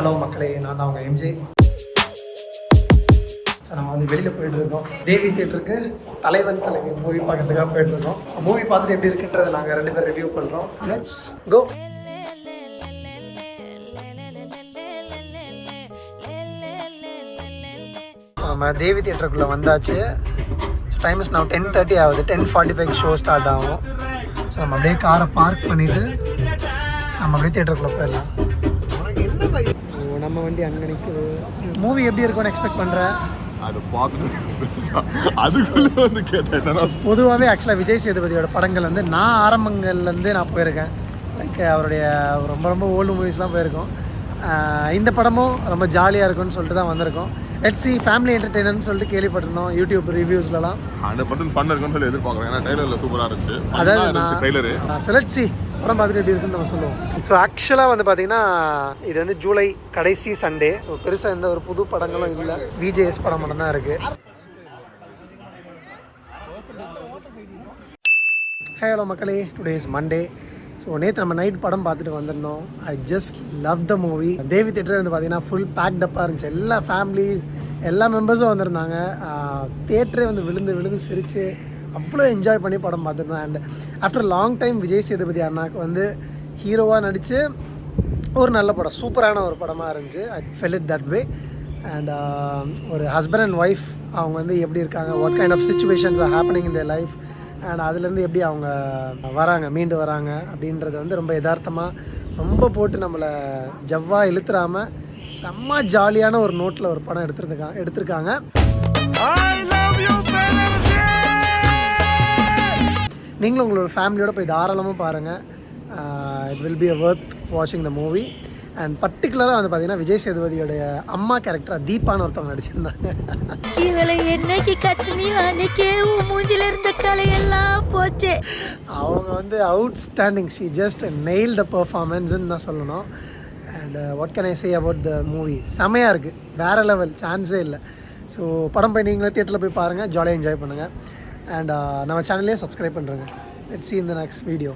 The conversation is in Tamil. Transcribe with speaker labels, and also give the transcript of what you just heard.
Speaker 1: ஹலோ மக்களே, நான் தான் அவங்க எம்ஜே. ஸோ நம்ம வந்து வெளியில் போயிட்டுருக்கோம். தேவி தியேட்டருக்கு தலைவன் தலைவி மூவி பார்க்கறதுக்காக போயிட்டுருக்கோம். ஸோ மூவி பார்த்துட்டு எப்படி இருக்குன்றதை நாங்கள் 2 பேர் ரிவ்யூ பண்ணுறோம். Let's go. நம்ம தேவி தியேட்டருக்குள்ளே வந்தாச்சு. ஸோ டைம் இஸ் நவ் 10:30 ஆகுது. 10:45 ஷோ ஸ்டார்ட் ஆகும். ஸோ நம்ம அப்படியே காரை பார்க் பண்ணிவிட்டு நம்ம அப்படியே தியேட்டருக்குள்ளே போயிடலாம். நம்ம வண்டி அங்கே நிற்குது. மூவி எப்படி இருக்கும்னு எக்ஸ்பெக்ட் பண்ணுறேன்.
Speaker 2: அதை பார்த்துட்டு அதுக்குள்ளே வந்து கேட்டேன்.
Speaker 1: பொதுவாகவே ஆக்சுவலாக விஜய் சேதுபதியோட படங்கள் வந்து நான் ஆரம்பங்கள்லேருந்தே நான் போயிருக்கேன். லைக் அவருடைய ரொம்ப ரொம்ப ஓல்டு மூவிஸ்லாம் போயிருக்கோம். இந்த படமும் ரொம்ப ஜாலியாக இருக்கும்னு சொல்லிட்டு தான் வந்திருக்கோம். லெட்ஸ் சி ஃபேமிலி என்டர்டெயினர்னு சொல்லிட்டு கேள்விப்பட்டிருந்தோம் யூடியூப் ரிவ்யூஸ்லாம்.
Speaker 2: 100% ஃபன் இருக்குன்னு சொல்லி எதிர்பார்க்குறேன். ஏன்னா ட்ரெய்லரில் சூப்பராக இருந்துச்சு.
Speaker 1: அதாவது
Speaker 2: ட்ரெய்லரு
Speaker 1: லெட்ஸ் சி படம் பார்த்துட்டு எப்படி இருக்குன்னு நம்ம சொல்லுவோம். ஸோ ஆக்சுவலாக வந்து பார்த்தீங்கன்னா இது வந்து ஜூலை கடைசி சண்டே. ஸோ பெருசாக எந்த ஒரு புது படங்களும் இல்லை. விஜேஎஸ் படம் மட்டும்தான் இருக்குது. ஹலோ மக்களே, டுடே இஸ் மண்டே. ஸோ நேற்று நம்ம நைட் படம் பார்த்துட்டு வந்திருந்தோம். I just love the movie. Devi theatre வந்து பார்த்தீங்கன்னா ஃபுல் பேக்டப்பாக இருந்துச்சு. எல்லா ஃபேமிலிஸ் எல்லா மெம்பர்ஸும் வந்திருந்தாங்க. தியேட்டரே வந்து விழுந்து சிரித்து அவ்வளோ என்ஜாய் பண்ணி படம் பார்த்துருந்தோம். And after long time Vijay Sethupathi அண்ணாக்கு வந்து ஹீரோவாக நடித்து ஒரு நல்ல படம், சூப்பரான ஒரு படமாக இருந்துச்சு. I fell it that way. And ஒரு ஹஸ்பண்ட் அண்ட் ஒய்ஃப் அவங்க வந்து எப்படி இருக்காங்க, what kind of situations are happening in their life, and அதுலேருந்து எப்படி அவங்க மீண்டு வராங்க அப்படின்றது வந்து ரொம்ப யதார்த்தமாக ரொம்ப போட்டு நம்மளை ஜவ்வாக இழுத்துறாமல் செம்ம ஜாலியான ஒரு நோட்டில் ஒரு படம் எடுத்திருக்காங்க. நீங்களும் உங்களோட ஃபேமிலியோடு போய் தாராளமாக பாருங்கள். இட் வில் பி அ வர்த் வாட்சிங் த மூவி. அண்ட் பர்டிகுலராக வந்து பார்த்தீங்கன்னா விஜய் சேதுபதியோடைய அம்மா கேரக்டராக தீபான்னு ஒருத்தவங்க நடிச்சிருந்தாங்க. அவங்க வந்து outstanding. She just nail the பர்ஃபார்மன்ஸ்ன்னு தான் சொல்லணும். And what can I say about the movie, செமையாக இருக்குது, வேறு லெவல், சான்ஸே இல்லை. ஸோ படம் போய் நீங்களே தியேட்டரில் போய் பாருங்கள், ஜாலியாக என்ஜாய் பண்ணுங்கள். அண்ட் நம்ம சேனல்லே சப்ஸ்கிரைப் பண்ணுறேங்க. Let's see in the next video.